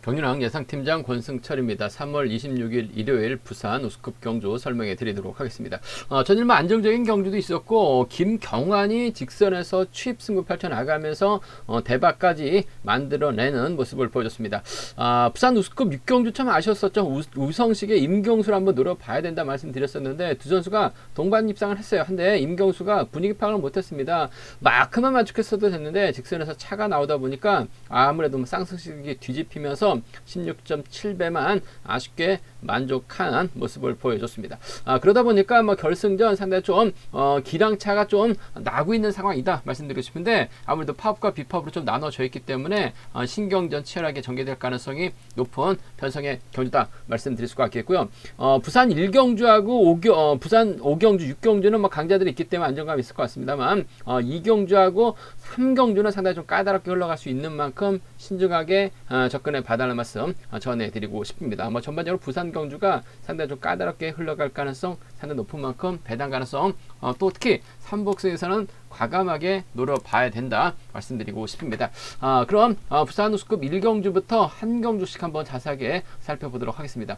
경륜왕 예상팀장 권승철입니다. 3월 26일 일요일 부산 우스컵 경주 설명해 드리도록 하겠습니다. 전일만 안정적인 경주도 있었고 김경환이 직선에서 추입 승부 펼쳐나가면서 대박까지 만들어내는 모습을 보여줬습니다. 부산 우스컵 6경주 참 아쉬웠었죠. 우성식의 임경수를 한번 노려봐야 된다 말씀드렸었는데 두 선수가 동반 입상을 했어요. 한데 임경수가 분위기 파악을 못했습니다. 마크만 만족했어도 됐는데 직선에서 차가 나오다 보니까 아무래도 쌍승식이 뒤집히면서 16.7배만 아쉽게 만족한 모습을 보여줬습니다. 그러다 보니까 결승전 상당히 좀 기량차가 좀 나고 있는 상황이다 말씀드리고 싶은데 아무래도 팝과 비팝으로 좀 나눠져 있기 때문에 신경전 치열하게 전개될 가능성이 높은 편성의 경주다 말씀드릴 수가 있겠고요. 부산 1경주하고 부산 5경주, 6경주는 강자들이 있기 때문에 안정감이 있을 것 같습니다만 2경주하고 3경주는 상당히 좀 까다롭게 흘러갈 수 있는 만큼 신중하게 접근해 봐달라는 말씀 전해드리고 싶습니다. 전반적으로 부산 경주가 상당히 좀 까다롭게 흘러갈 가능성 상당히 높은 만큼 배당 가능성 또 특히 삼복승에서는 과감하게 노려봐야 된다 말씀드리고 싶습니다. 그럼 부산 우스컵 1경주부터 한 경주씩 한번 자세하게 살펴보도록 하겠습니다.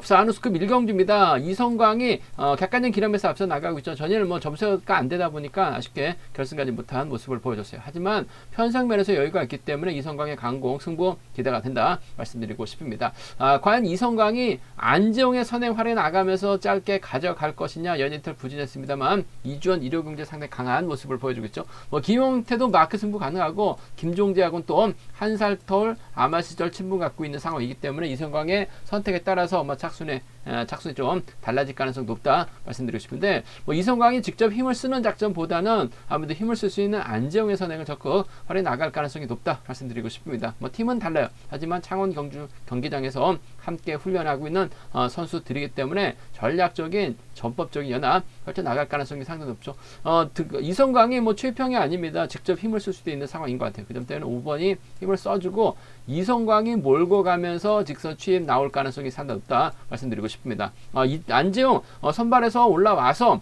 부산 우스컵 1경주입니다. 이성광이 객관적 기량에서 앞서 나가고 있죠. 전일 점수가 안 되다 보니까 아쉽게 결승까지 못한 모습을 보여줬어요. 하지만 편성면에서 여유가 있기 때문에 이성광의 강공 승부 기대가 된다 말씀드리고 싶습니다. 과연 이성광이 안재홍의 선행 활에 나가면서 짧게 가져갈 것이냐 연이틀 부진했습니다만 이주원 일요경제 상당히 강한 모습을 보여주고 있죠. 김용태도 마크 승부 가능하고 김종재하고는 또 한 살 터울 아마 시절 친분 갖고 있는 상황이기 때문에 이성광의 선택에 따라서 착순이 좀 달라질 가능성이 높다 말씀드리고 싶은데 이성광이 직접 힘을 쓰는 작전보다는 아무래도 힘을 쓸 수 있는 안재홍의 선행을 적극 활에 나갈 가능성이 높다 말씀드리고 싶습니다. 팀은 달라요. 하지만 창원 경기장에서 함께 훈련하고 있는 선수들이기 때문에 전략적인 전법적인 연합 펼쳐 나갈 가능성이 상당히 높죠. 이성광이 최평이 아닙니다. 직접 힘을 쓸 수도 있는 상황인 것 같아요. 그 점 때문에 5번이 힘을 써주고 이성광이 몰고 가면서 직선 취입 나올 가능성이 상당히 높다 말씀드리고 싶습니다. 안재홍 선발에서 올라와서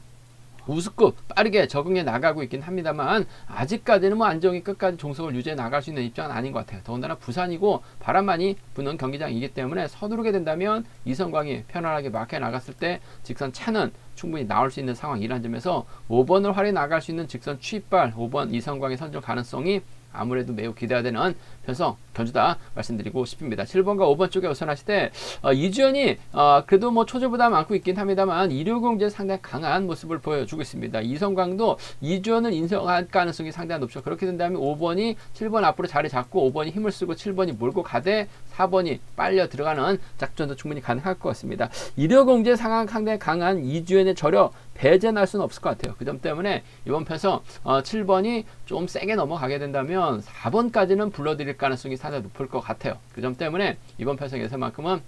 우스급 빠르게 적응해 나가고 있긴 합니다만 아직까지는 안정이 끝까지 종속을 유지해 나갈 수 있는 입장은 아닌 것 같아요. 더군다나 부산이고 바람 많이 부는 경기장이기 때문에 서두르게 된다면 이성광이 편안하게 막혀 나갔을 때 직선 차는 충분히 나올 수 있는 상황이라는 점에서 5번을 활에 나갈 수 있는 직선 취입발 5번 이성광의 선정 가능성이 아무래도 매우 기대가 되는 편성 경주다 말씀드리고 싶습니다. 7번과 5번 쪽에 우선하실 때 이주연이 그래도 초조보다 많고 있긴 합니다만 일요경제 상당히 강한 모습을 보여주고 있습니다. 이성광도 이주연을 인정할 가능성이 상당히 높죠. 그렇게 된다면 5번이 7번 앞으로 자리 잡고 5번이 힘을 쓰고 7번이 몰고 가되 4번이 빨려 들어가는 작전도 충분히 가능할 것 같습니다. 일요경제 상당히 강한 이주연의 저력 배제할 수는 없을 것 같아요. 그 점 때문에 이번 편성 7번이 좀 세게 넘어가게 된다면 4번까지는 불러드릴 가능성이 상당히 높을 것 같아요. 그 점 때문에 이번 편성에서만큼은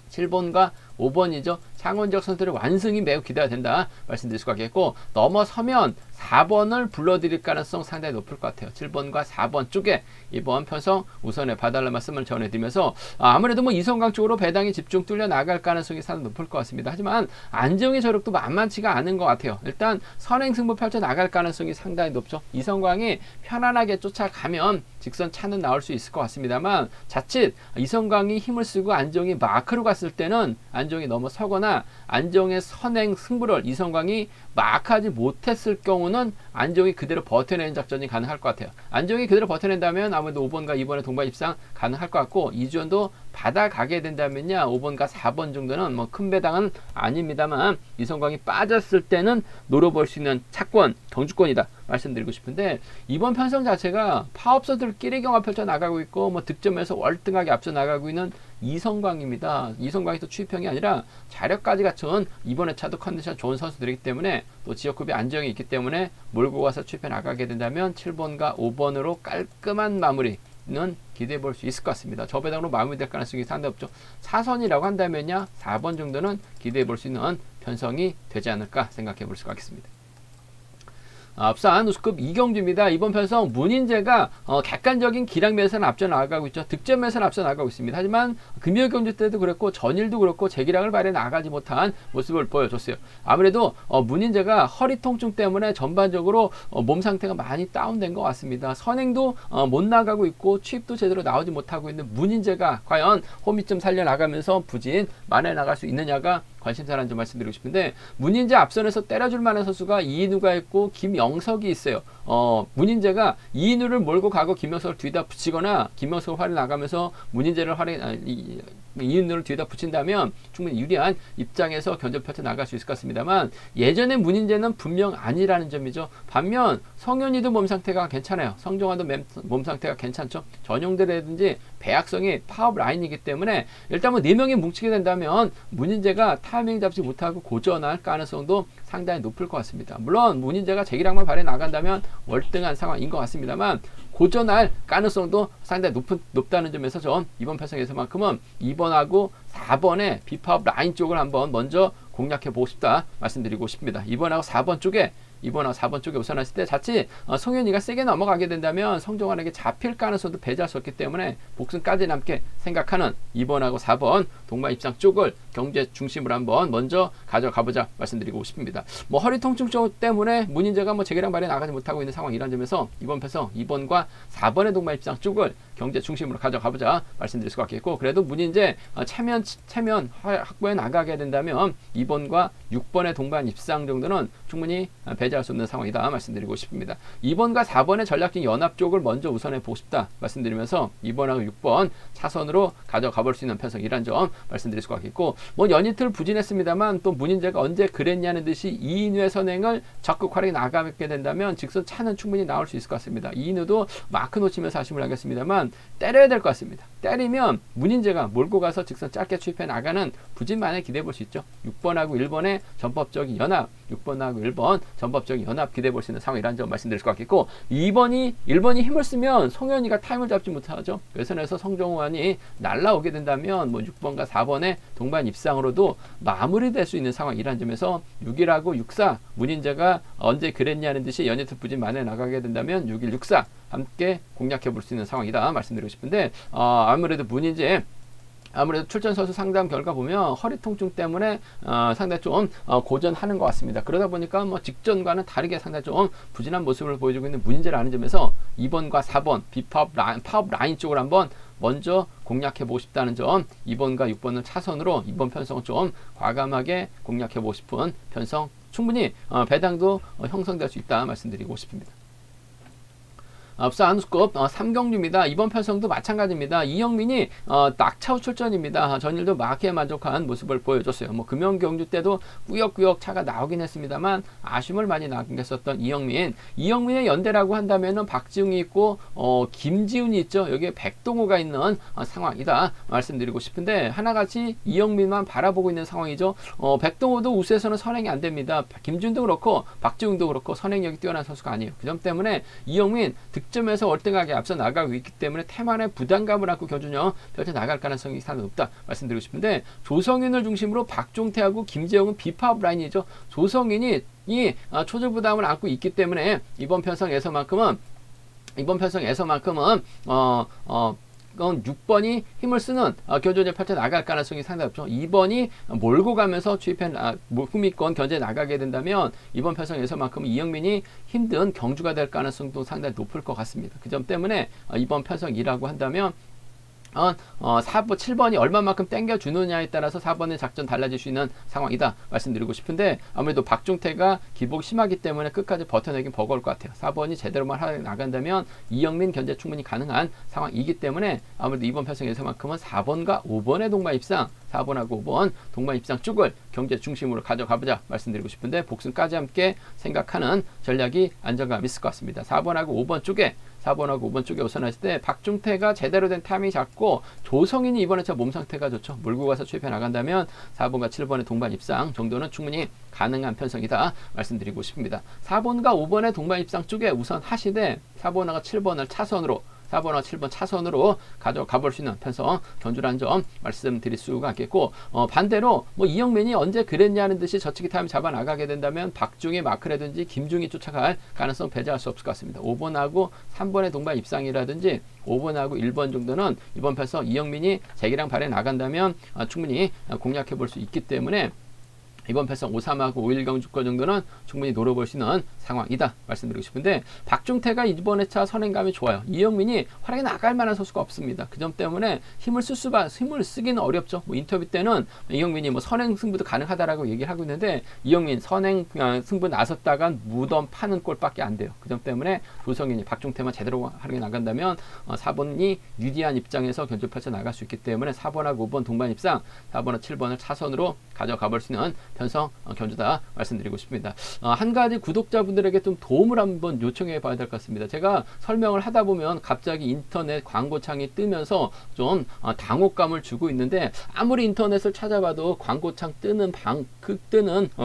7번과 5번이죠. 창원적 선수들의 완승이 매우 기대가 된다 말씀드릴 수가 있겠고 넘어서면 4번을 불러드릴 가능성 상당히 높을 것 같아요. 7번과 4번 쪽에 이번 편성 우선에 봐달라는 말씀을 전해드리면서 아무래도 이성광 쪽으로 배당이 집중 뚫려 나갈 가능성이 상당히 높을 것 같습니다. 하지만 안재홍의 저력도 만만치가 않은 것 같아요. 일단 선행 승부 펼쳐 나갈 가능성이 상당히 높죠. 이성광이 편안하게 쫓아가면 직선 차는 나올 수 있을 것 같습니다만 자칫 이성광이 힘을 쓰고 안재홍이 마크로 갔을 때는 안재홍이 넘어서거나 안재홍의 선행 승부를 이성광이 마크하지 못했을 경우는 안재홍이 그대로 버텨내는 작전이 가능할 것 같아요. 안재홍이 그대로 버텨낸다면 아무래도 5번과 2번의 동반 입상 가능할 것 같고 이주연도 받아가게 된다면요 5번과 4번 정도는 큰 배당은 아닙니다만 이성광이 빠졌을 때는 노려볼 수 있는 차권 경주권이다 말씀드리고 싶은데 이번 편성 자체가 파업서들끼리 경합 펼쳐 나가고 있고 득점에서 월등하게 앞서 나가고 있는 이성광입니다. 이성광이 또 취입형이 아니라 자력까지 갖춘 이번에 차도 컨디션 좋은 선수들이기 때문에 또 지역급이 안정이 있기 때문에 몰고 가서 취입해 나가게 된다면 7번과 5번으로 깔끔한 마무리는 기대해 볼 수 있을 것 같습니다. 저 배당으로 마무리될 가능성이 상당히 없죠. 차선이라고 한다면요 4번 정도는 기대해 볼 수 있는 편성이 되지 않을까 생각해 볼 수가 있겠습니다. 부산 우스컵 이경주입니다. 이번 편성 문인재가 객관적인 기량면에서는 앞서 나가고 있죠. 득점에서는 앞서 나가고 있습니다. 하지만 금요일 경주 때도 그랬고 전일도 그렇고 재기량을 발휘해 나가지 못한 모습을 보여줬어요. 아무래도 문인재가 허리 통증 때문에 전반적으로 몸 상태가 많이 다운된 것 같습니다. 선행도 못 나가고 있고 취입도 제대로 나오지 못하고 있는 문인재가 과연 홈이점 살려나가면서 부진 만회 나갈 수 있느냐가 관심사라는 점 말씀드리고 싶은데, 문인재 앞선에서 때려줄 만한 선수가 이인우가 있고 김영석이 있어요. 문인재가 이인우를 몰고 가고 김영석을 뒤다 붙이거나 김영석을 활이 나가면서 문인재를 이인우를 뒤다 붙인다면 충분히 유리한 입장에서 견제 펼쳐 나갈 수 있을 것 같습니다만, 예전에 문인재는 분명 아니라는 점이죠. 반면 성현이도 몸 상태가 괜찮아요. 성종환도 몸 상태가 괜찮죠. 전용대라든지 배악성이 파업 라인이기 때문에 일단 뭐 4명이 뭉치게 된다면 문인재가 타이밍 잡지 못하고 고전할 가능성도 상당히 높을 것 같습니다. 물론 문인재가 재기량만 발휘해 나간다면 월등한 상황인 것 같습니다만, 고전할 가능성도 상당히 높다는 점에서 전 이번 편성에서만큼은 2번하고 4번의 비파업 라인 쪽을 한번 먼저 공략해 보고 싶다 말씀드리고 싶습니다. 2번하고 4번 쪽에 우선했을 때 자칫 송현이가 세게 넘어가게 된다면 성종환에게 잡힐 가능성도 배제할 수 없기 때문에 복승까지 남게 생각하는 2번하고 4번 동반 입상 쪽을 경제 중심으로 한번 먼저 가져가보자 말씀드리고 싶습니다. 뭐 허리 통증 쪽 때문에 문인재가 뭐 재기량 발휘 나가지 못하고 있는 상황이라는 점에서 이번 편성 2번과 4번의 동반 입상 쪽을 경제 중심으로 가져가보자 말씀드릴 수 같겠고, 그래도 문인재 체면 확보해 나가게 된다면 2번과 6번의 동반 입상 정도는 충분히 배제할 수 없는 상황이다 말씀드리고 싶습니다. 2번과 4번의 전략적 연합 쪽을 먼저 우선해 보고 싶다 말씀드리면서 2번하고 6번 차선으로 가져가 볼 수 있는 편성이란 점 말씀드릴 수 같겠고, 뭐 연이틀 부진했습니다만 또 문인재가 언제 그랬냐는 듯이 이인우의 선행을 적극 활용해 나가게 된다면 직선 차는 충분히 나올 수 있을 것 같습니다. 이인우도 마크 놓치면서 아쉬움을 하겠습니다만 때려야 될 것 같습니다. 때리면 문인재가 몰고 가서 직선 짧게 추입해 나가는 부진만에 기대해 볼 수 있죠. 6번하고 1번의 전법적인 연합, 6번하고 1번 전법적인 연합 기대해 볼 수 있는 상황이라는 점 말씀드릴 수 같겠고, 1번이 힘을 쓰면 송현이가 타임을 잡지 못하죠. 외선에서 성종환이 날라오게 된다면 뭐 6번과 4번의 동반 입상으로도 마무리될 수 있는 상황이라는 점에서 6일하고 6사 문인재가 언제 그랬냐는 듯이 연이틀 부진 만에 나가게 된다면 6일 6사 함께 공략해 볼 수 있는 상황이다 말씀드리고 싶은데, 아무래도 문인재 출전 선수 상담 결과 보면 허리 통증 때문에 상당히 좀 고전하는 것 같습니다. 그러다 보니까 뭐 직전과는 다르게 상당히 좀 부진한 모습을 보여주고 있는 문인재라는 점에서 2번과 4번 파업 라인 쪽을 한번 먼저 공략해 보고 싶다는 점, 2번과 6번을 차선으로 이번 편성을 좀 과감하게 공략해 보고 싶은 편성, 충분히 배당도 형성될 수 있다 말씀드리고 싶습니다. 부산 우스컵 3경주입니다. 이번 편성도 마찬가지입니다. 이영민이 낙차후 출전입니다. 전일도 마크에 만족한 모습을 보여줬어요. 뭐 금연 경주 때도 꾸역꾸역 차가 나오긴 했습니다만 아쉬움을 많이 남겼었던 이영민의 연대라고 한다면은 박지웅이 있고 김지훈이 있죠. 여기에 백동호가 있는 상황이다 말씀드리고 싶은데, 하나같이 이영민만 바라보고 있는 상황이죠. 백동호도 우수에서는 선행이 안 됩니다. 김지훈도 그렇고 박지웅도 그렇고 선행력이 뛰어난 선수가 아니에요. 그 점 때문에 이영민 득점에서 월등하게 앞서 나가고 있기 때문에 태만의 부담감을 안고 견주형 펼쳐 나갈 가능성이 상당히 높다 말씀드리고 싶은데, 조성인을 중심으로 박종태하고 김재영은 비파업 라인이죠. 조성인이 초절 부담을 안고 있기 때문에 이번 편성에서만큼은 6번이 힘을 쓰는 견제를 펼쳐 나갈 가능성이 상당히 높죠. 2번이 몰고 가면서 후미권 견제 나가게 된다면 이번 편성에서만큼은 이영민이 힘든 경주가 될 가능성도 상당히 높을 것 같습니다. 그 점 때문에 이번 편성이라고 한다면 7번이 얼마만큼 땡겨주느냐에 따라서 4번의 작전 달라질 수 있는 상황이다 말씀드리고 싶은데, 아무래도 박종태가 기복이 심하기 때문에 끝까지 버텨내긴 버거울 것 같아요. 4번이 제대로만 하게 나간다면 이영민 견제 충분히 가능한 상황이기 때문에 아무래도 이번 편성에서만큼은 4번과 5번의 동반 입상, 4번하고 5번 동반 입상 쪽을 경제 중심으로 가져가보자 말씀드리고 싶은데, 복승까지 함께 생각하는 전략이 안정감 있을 것 같습니다. 4번하고 5번 쪽에 우선했을 때 박종태가 제대로 된 타이밍이 잡고 조성인이 이번에 몸 상태가 좋죠. 몰고 가서 추입해 나간다면 4번과 7번의 동반 입상 정도는 충분히 가능한 편성이다 말씀드리고 싶습니다. 4번과 5번의 동반 입상 쪽에 우선 하시되 4번하고 7번을 차선으로 4번과 7번 차선으로 가져가 볼 수 있는 편성 견주라는 점 말씀드릴 수가 있겠고, 반대로 뭐 이영민이 언제 그랬냐는 듯이 저치기 타임 잡아 나가게 된다면 박중희 마크라든지 김중희 쫓아갈 가능성 배제할 수 없을 것 같습니다. 5번하고 3번의 동반 입상이라든지 5번하고 1번 정도는 이번 편성 이영민이 재기랑 발에 나간다면 충분히 공략해 볼 수 있기 때문에 이번 패성 5-3하고 5-1 경주권 정도는 충분히 노려볼 수 있는 상황이다 말씀드리고 싶은데, 박중태가 이번 회차 선행감이 좋아요. 이영민이 활약에 나갈 만한 선수가 없습니다. 그 점 때문에 힘을 쓰기는 어렵죠. 뭐 인터뷰 때는 이영민이 뭐 선행 승부도 가능하다라고 얘기를 하고 있는데, 이영민 선행 승부 나섰다간 무덤 파는 꼴밖에 안 돼요. 그 점 때문에 조성인이 박중태만 제대로 활약에 나간다면 4번이 유리한 입장에서 견주 펼쳐 나갈 수 있기 때문에 4번하고 5번 동반 입상, 4번과 7번을 차선으로 가져가 볼 수 있는 편성 견주다 말씀드리고 싶습니다. 한 가지 구독자분들에게 좀 도움을 한번 요청해 봐야 될 것 같습니다. 제가 설명을 하다 보면 갑자기 인터넷 광고창이 뜨면서 좀 당혹감을 주고 있는데, 아무리 인터넷을 찾아봐도 광고창 뜨는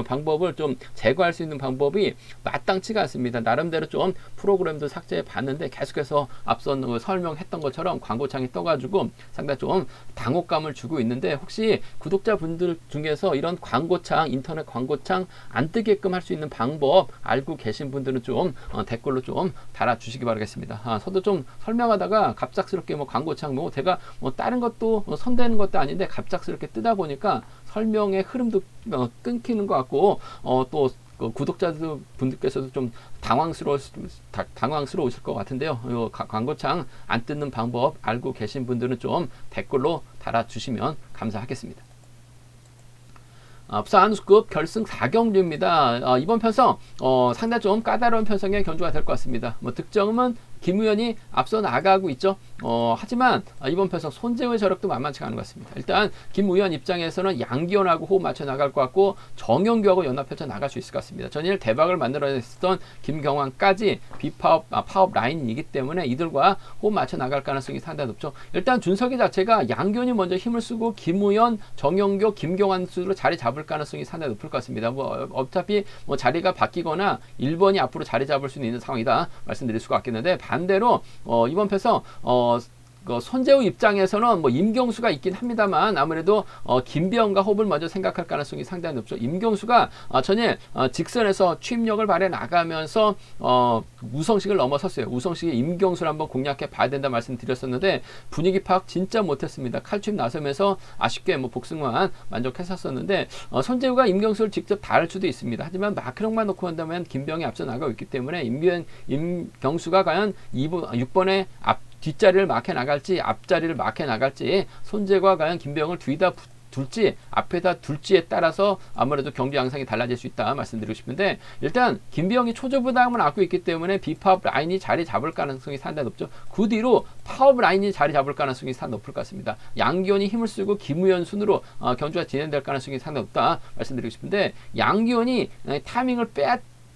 방법을 좀 제거할 수 있는 방법이 마땅치가 않습니다. 나름대로 좀 프로그램도 삭제해 봤는데 계속해서 앞선 설명했던 것처럼 광고창이 떠가지고 상당히 좀 당혹감을 주고 있는데, 혹시 구독자분들 중에서 이런 광고창, 인터넷 광고창 안 뜨게끔 할 수 있는 방법 알고 계신 분들은 좀 댓글로 좀 달아주시기 바라겠습니다. 저도 좀 설명하다가 갑작스럽게 뭐 광고창 제가 뭐 다른 것도 선대는 것도 아닌데 갑작스럽게 뜨다 보니까 설명의 흐름도 끊기는 것 같고, 또 구독자들 분들께서도 좀 당황스러우실 것 같은데요. 광고창 안 뜨는 방법 알고 계신 분들은 좀 댓글로 달아주시면 감사하겠습니다. 부산 우스급 결승 4경주입니다. 이번 편성 상당히 좀 까다로운 편성의 견주가 될 것 같습니다. 득점은 김우현이 앞서 나가고 있죠. 하지만 이번 편성 손재우의 저력도 만만치 않은 것 같습니다. 일단 김우현 입장에서는 양기현하고 호흡 맞춰 나갈 것 같고, 정영규하고 연합해서 나갈 수 있을 것 같습니다. 전일 대박을 만들어냈던 김경환까지 파업 라인이기 때문에 이들과 호흡 맞춰 나갈 가능성이 상당히 높죠. 일단 준석이 자체가 양기현이 먼저 힘을 쓰고 김우현, 정영규, 김경환 수로 자리 잡을 가능성이 상당히 높을 것 같습니다. 어차피 자리가 바뀌거나 1번이 앞으로 자리 잡을 수 있는 상황이다 말씀드릴 수가 있겠는데, 반대로 이번 패서 손재우 입장에서는 임경수가 있긴 합니다만, 아무래도 김비영과 호흡을 먼저 생각할 가능성이 상당히 높죠. 임경수가 전일 직선에서 취임력을 발휘해 나가면서 우성식을 넘어섰어요. 우성식이 임경수를 한번 공략해 봐야 된다 말씀드렸었는데, 분위기 파악 진짜 못했습니다. 칼춤 나서면서 아쉽게 복승만 만족했었는데, 손재우가 임경수를 직접 다룰 수도 있습니다. 하지만 마크력만 놓고 한다면 김비영이 앞서 나가고 있기 때문에 임경수가 과연 6번에 뒷자리를 막해 나갈지 앞자리를 막해 나갈지, 손재우가 과연 김병을 뒤다 둘지 앞에다 둘지에 따라서 아무래도 경기 양상이 달라질 수 있다 말씀드리고 싶은데, 일단 김비영이 초저부담을 안고 있기 때문에 비파업 라인이 자리 잡을 가능성이 상당히 높죠. 그 뒤로 파업 라인이 자리 잡을 가능성이 상당히 높을 것 같습니다. 양기현이 힘을 쓰고 김우현 순으로 경주가 진행될 가능성이 상당히 높다 말씀드리고 싶은데, 양기현이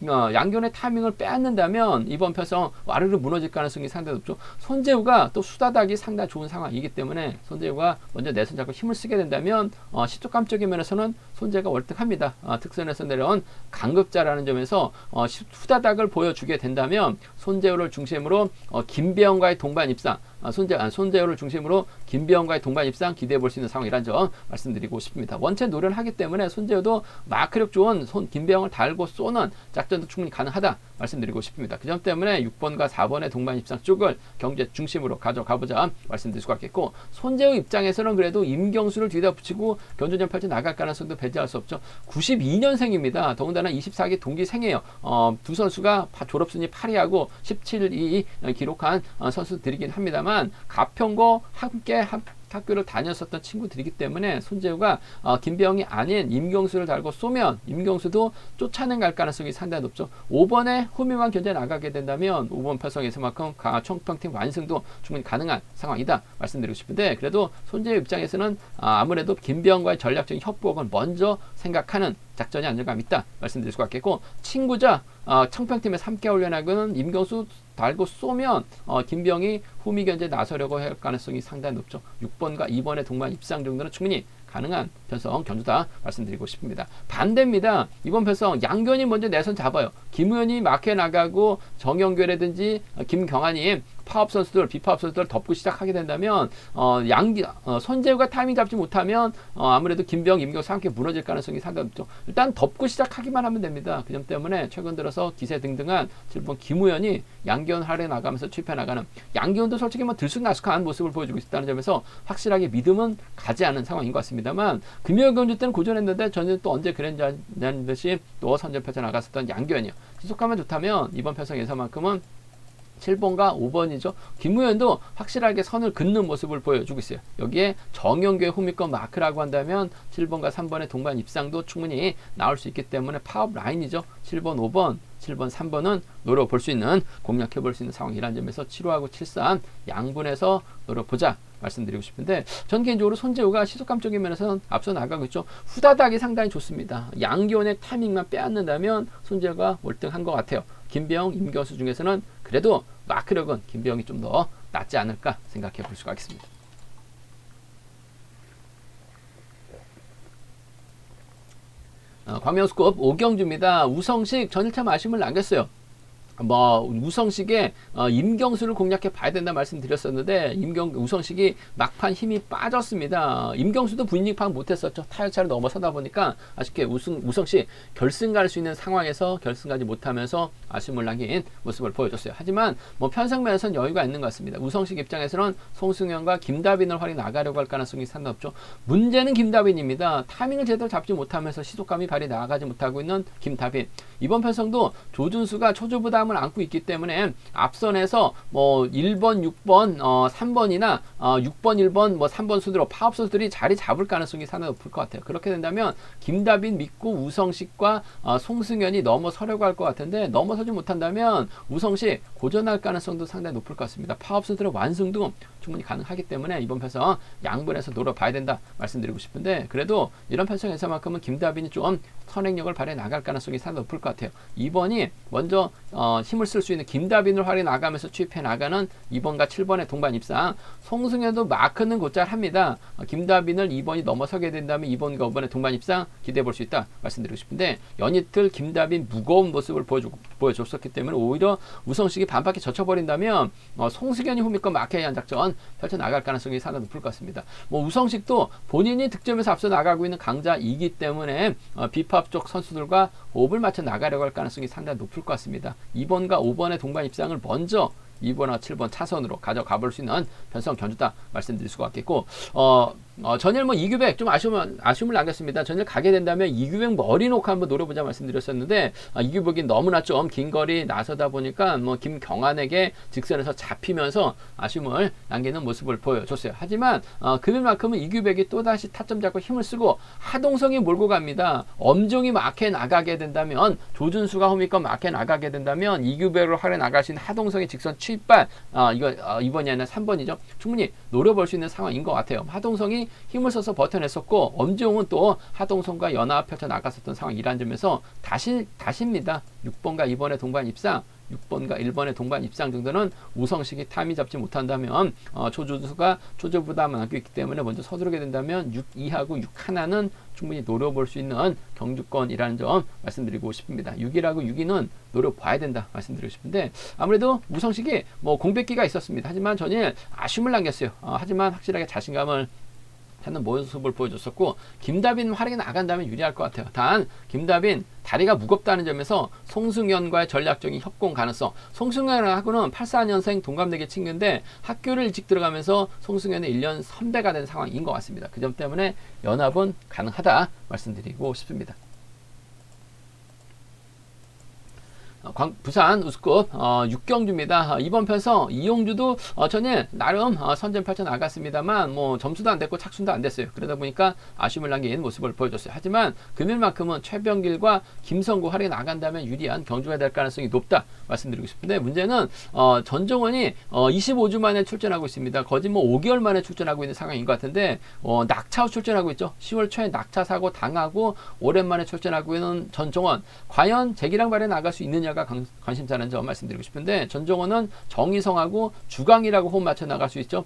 양기현의 타이밍을 빼앗는다면 이번 편성 와르르 무너질 가능성이 상당히 높죠. 손재우가 또 수다닥이 상당히 좋은 상황이기 때문에 손재우가 먼저 내선 잡고 힘을 쓰게 된다면 시초감적인 면에서는 손재우가 월등합니다. 특선에서 내려온 강급자라는 점에서 수다닥을 보여주게 된다면 손재우를 중심으로 김배영과의 동반 입상, 손재우를 중심으로 김비영과의 동반 입상 기대해 볼 수 있는 상황이라는 점 말씀드리고 싶습니다. 원체 노련하기 때문에 손재우도 마크력 좋은 김비영을 달고 쏘는 작전도 충분히 가능하다 말씀드리고 싶습니다. 그 점 때문에 6번과 4번의 동반 입상 쪽을 경제 중심으로 가져가보자 말씀드릴 수가 있겠고, 손재우 입장에서는 그래도 임경수를 뒤다 붙이고 견주전 펼쳐 나갈 가능성도 배제할 수 없죠. 92년생입니다. 더군다나 24기 동기생이에요. 두 선수가 졸업순위 8위하고 17위 기록한 선수들이긴 합니다만, 가평고 함께 학교를 다녔었던 친구들이기 때문에 손재우가 김병이 아닌 임경수를 달고 쏘면 임경수도 쫓아내 갈 가능성이 상당히 높죠. 5번에 후미만 견제 나가게 된다면 5번 편성에서만큼 청평팀 완승도 충분히 가능한 상황이다 말씀드리고 싶은데, 그래도 손재우 입장에서는 아무래도 김병과의 전략적인 협복을 먼저 생각하는 작전이 안정감 있다 말씀드릴 수가 있겠고, 친구자 청평팀에서 함께 훈련하고는 임경수 달고 쏘면 김병이 후미 견제 나서려고 할 가능성이 상당히 높죠. 6번과 2번의 동반 입상 정도는 충분히 가능한 편성 견주다 말씀드리고 싶습니다. 반대입니다. 이번 편성 양견이 먼저 내선 잡아요. 김우현이 막혀 나가고 정영규라든지 김경환이 파업 선수들, 비파업 선수들 덮고 시작하게 된다면 손재우가 타이밍 잡지 못하면 아무래도 김병, 임경수 함께 무너질 가능성이 상당히 높죠. 일단 덮고 시작하기만 하면 됩니다. 그 점 때문에 최근 들어서 기세 등등한 7번 김우현이 양기원 할애 나가면서 취입해 나가는, 양기원도 솔직히 뭐 들쑥날쑥한 모습을 보여주고 있다는 점에서 확실하게 믿음은 가지 않은 상황인 것 같습니다만, 금요일 경주 때는 고전했는데 저는 또 언제 그랬냐는 듯이 또 선전편차 나갔었던 양기원이요. 지속하면 좋다면 이번 편성 예상만큼은 7번과 5번이죠. 김우현도 확실하게 선을 긋는 모습을 보여주고 있어요. 여기에 정영규의 호미권 마크라고 한다면 7번과 3번의 동반 입상도 충분히 나올 수 있기 때문에 파업 라인이죠. 7번, 5번, 7번, 3번은 노려볼 수 있는, 공략해볼 수 있는 상황이라는 점에서 7호하고 7, 3 양분해서 노려보자 말씀드리고 싶은데, 전 개인적으로 손재우가 시속감 적인 면에서는 앞서 나가고 있죠. 후다닥이 상당히 좋습니다. 양기원의 타이밍만 빼앗는다면 손재우가 월등한 것 같아요. 김병, 임경수 중에서는 그래도 마크력은 김병이 좀 더 낫지 않을까 생각해 볼 수가 있습니다. 광명스컵 오경주입니다. 우성식 전일참 아쉬움을 남겼어요. 우성식의 임경수를 공략해 봐야 된다 말씀드렸었는데, 우성식이 막판 힘이 빠졌습니다. 임경수도 부인익 파악 못했었죠. 타격차를 넘어서다 보니까 아쉽게 우성식 결승 갈 수 있는 상황에서 결승 가지 못하면서 아쉬움을 남긴 모습을 보여줬어요. 하지만 편성면에서는 여유가 있는 것 같습니다. 우성식 입장에서는 송승현과 김다빈을 활이 나가려고 할 가능성이 상당히 높죠. 문제는 김다빈입니다. 타이밍을 제대로 잡지 못하면서 시속감이 발이 나가지 못하고 있는 김다빈. 이번 편성도 조준수가 초조부담을 안고 있기 때문에 앞선에서 1번, 6번, 3번이나 6번, 1번, 3번 순으로 파업 선수들이 자리 잡을 가능성이 상당히 높을 것 같아요. 그렇게 된다면 김다빈 믿고 우성식과 송승현이 넘어서려고 할 것 같은데, 넘어서지 못한다면 우성식 고전할 가능성도 상당히 높을 것 같습니다. 파업 선수들의 완승도 충분히 가능하기 때문에 이번 편성 양분해서 노려봐야 된다 말씀드리고 싶은데, 그래도 이런 편성에서만큼은 김다빈이 좀 선행력을 발휘해 나갈 가능성이 상당히 높을 것 같아요. 2번이 먼저 힘을 쓸 수 있는 김다빈을 활용해 나가면서 취입해 나가는 2번과 7번의 동반 입상. 송승현도 마크는 곧잘 합니다. 김다빈을 2번이 넘어서게 된다면 2번과 5번의 동반 입상 기대해 볼 수 있다 말씀드리고 싶은데, 연이틀 김다빈 무거운 모습을 보여줬었기 때문에 오히려 우성식이 반바퀴 젖혀버린다면 송승현이 후미권 마크에 대한 작전 펼쳐나갈 가능성이 상당히 높을 것 같습니다. 우성식도 본인이 득점에서 앞서 나가고 있는 강자이기 때문에 비파업 쪽 선수들과 호흡을 맞춰 나가려고 할 가능성이 상당히 높을 것 같습니다. 2번과 5번의 동반 입상을 먼저 2번과 7번 차선으로 가져가 볼 수 있는 편성 견주다 말씀드릴 수가 있겠고, 전일 이규백 좀 아쉬움을 남겼습니다. 전일 가게 된다면 이규백 머리 놓고 한번 노려보자 말씀드렸었는데, 이규백이 너무나 좀 긴 거리 나서다 보니까 김경환에게 직선에서 잡히면서 아쉬움을 남기는 모습을 보여줬어요. 하지만 그날만큼은 이규백이 또다시 타점 잡고 힘을 쓰고 하동성이 몰고 갑니다. 엄종이 마크에 나가게 된다면, 조준수가 홈이건 마크에 나가게 된다면 이규백으로 활에 나갈 수 있는 하동성의 직선 취입발, 이거 2번이 아니라 3번이죠. 충분히 노려볼 수 있는 상황인 것 같아요. 하동성이 힘을 써서 버텨냈었고, 엄지용은 또 하동성과 연합 펼쳐 나갔었던 상황이라는 점에서 다시입니다. 6번과 2번의 동반 입상, 6번과 1번의 동반 입상 정도는 우성식이 타이밍 잡지 못한다면 조준수가 초조부담을 안고 있기 때문에 먼저 서두르게 된다면 6, 2하고 6 하나는 충분히 노려볼 수 있는 경주권이라는 점 말씀드리고 싶습니다. 6이라고 6위는 노려봐야 된다 말씀드리고 싶은데, 아무래도 우성식이 공백기가 있었습니다. 하지만 전일 아쉬움을 남겼어요. 하지만 확실하게 자신감을 찾는 모습을 보여줬었고, 김다빈 활약이 나간다면 유리할 것 같아요. 단 김다빈 다리가 무겁다는 점에서 송승현과의 전략적인 협공 가능성, 송승현하고는 84년생 동갑내기 친구인데 학교를 일찍 들어가면서 송승현의 1년 선배가 된 상황인 것 같습니다. 그 점 때문에 연합은 가능하다 말씀드리고 싶습니다. 부산 우스컵 6경주입니다. 이번 편성 이용주도 전일 나름 선전 펼쳐 나갔습니다만 점수도 안 됐고 착순도 안 됐어요. 그러다 보니까 아쉬움을 남긴 모습을 보여줬어요. 하지만 금일만큼은 최병길과 김성구 활약이 나간다면 유리한 경주가 될 가능성이 높다 말씀드리고 싶은데, 문제는 전종원이 25주 만에 출전하고 있습니다. 거의 5개월 만에 출전하고 있는 상황인 것 같은데, 낙차 후 출전하고 있죠. 10월 초에 낙차 사고 당하고 오랜만에 출전하고 있는 전종원, 과연 재기랑 발에 나갈 수 있느냐 누구냐가 관심사라는 점 말씀드리고 싶은데 전정원은 정희성하고 주강이라고 호흡 맞춰 나갈 수 있죠.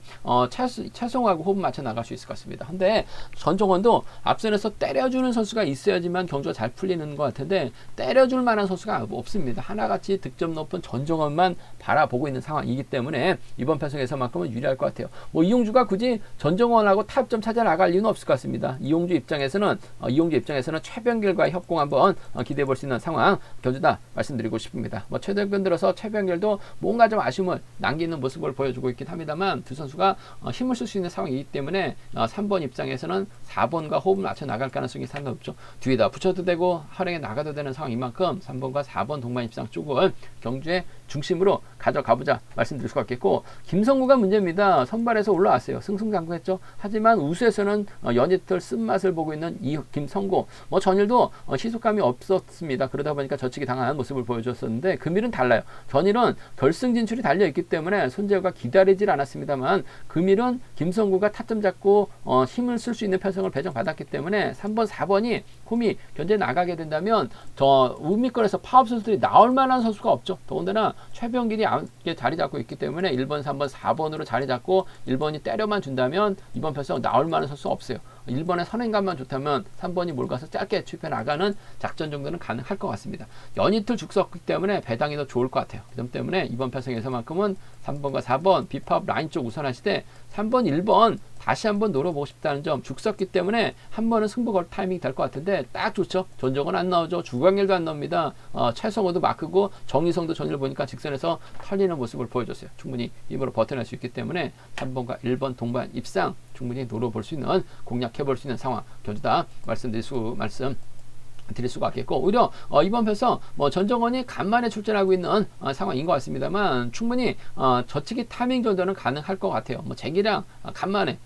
차송하고 호흡 맞춰 나갈 수 있을 것 같습니다. 근데 전정원도 앞선에서 때려주는 선수가 있어야지만 경주가 잘 풀리는 것 같은데 때려줄 만한 선수가 없습니다. 하나같이 득점 높은 전정원만 바라보고 있는 상황이기 때문에 이번 편성에서만큼은 유리할 것 같아요. 뭐 이용주가 굳이 전정원하고 타협점 찾아 나갈 이유는 없을 것 같습니다. 이용주 입장에서는 최병길과 협공 한번 기대해 볼 수 있는 상황 경주다 말씀드리고 싶습니다. 뭐 최근 들어서 최병길도 뭔가 좀 아쉬움을 남기는 모습을 보여주고 있긴 합니다만 두 선수가 힘을 쓸 수 있는 상황이기 때문에 3번 입장에서는 4번과 호흡을 맞춰 나갈 가능성이 상당히 높죠. 뒤에다 붙여도 되고 활용해 나가도 되는 상황인 만큼 3번과 4번 동반 입장 쪽을 경주의 중심으로 가져가보자 말씀드릴 수가 있겠고, 김성구가 문제입니다. 선발에서 올라왔어요. 승승장구했죠. 하지만 우수에서는 연이틀 쓴맛을 보고 있는 이 김성구, 뭐 전일도 시속감이 없었습니다. 그러다 보니까 저치기 당한 모습을 보여줬었는데 금일은 달라요. 전일은 결승 진출이 달려있기 때문에 손재호가 기다리질 않았습니다만 금일은 김성구가 타점 잡고 힘을 쓸 수 있는 편성을 배정받았기 때문에 3번 4번이 홈이 견제 나가게 된다면 저 우미권에서 파업 선수들이 나올 만한 선수가 없죠. 더군다나 최병길이 자리 잡고 있기 때문에 1번 3번 4번으로 자리 잡고 1번이 때려만 준다면 이번 편성 나올 만한 선수가 없어요. 1번의 선행감만 좋다면 3번이 몰가서 짧게 추입해 나가는 작전 정도는 가능할 것 같습니다. 연이틀 죽섰기 때문에 배당이 더 좋을 것 같아요. 그 점 때문에 이번 편성에서만큼은 3번과 4번 비파업 라인 쪽 우선하시되 3번 1번 다시 한번 노려보고 싶다는 점, 죽섰기 때문에 한 번은 승부 걸 타이밍이 될 것 같은데 딱 좋죠. 전정은 안 나오죠. 주광일도 안 나옵니다. 최성호도 마크고 정희성도 전일 보니까 직선에서 털리는 모습을 보여줬어요. 충분히 힘으로 버텨낼 수 있기 때문에 3번과 1번 동반 입상 충분히 노려볼 수 있는, 공략해볼 수 있는 상황 경주다 말씀드릴 수가 있겠고, 오히려 이번 편성 뭐 전정원이 간만에 출전하고 있는 상황인 것 같습니다만 충분히 저치기 타이밍 정도는 가능할 것 같아요. 뭐 재기량 간만에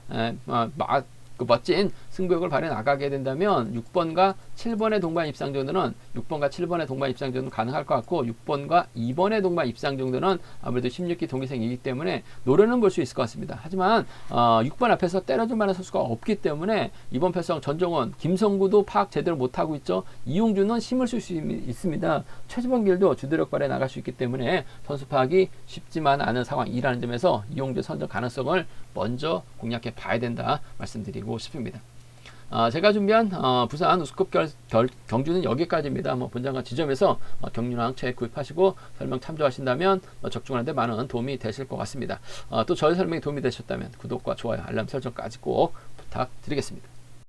그 멋진 승부욕을 발휘해 나가게 된다면 6번과 7번의 동반 입상 정도는 6번과 7번의 동반 입상 정도는 가능할 것 같고 6번과 2번의 동반 입상 정도는 아무래도 16기 동기생이기 때문에 노래는 볼 수 있을 것 같습니다. 하지만 6번 앞에서 때려줄 만한 선수가 없기 때문에 이번 편성 전정원, 김성구도 파악 제대로 못하고 있죠. 이용주는 힘을 쓸 수 있습니다. 최지범길도 주도력 발휘해 나갈 수 있기 때문에 선수 파악이 쉽지만 않은 상황이라는 점에서 이용주 선정 가능성을 먼저 공략해 봐야 된다 말씀드리고 싶습니다. 제가 준비한 부산 우수급 경주는 여기까지입니다. 본장과 지점에서 경륜왕 책 구입하시고 설명 참조하신다면 적중하는데 많은 도움이 되실 것 같습니다. 또 저의 설명이 도움이 되셨다면 구독과 좋아요, 알람 설정까지 꼭 부탁드리겠습니다.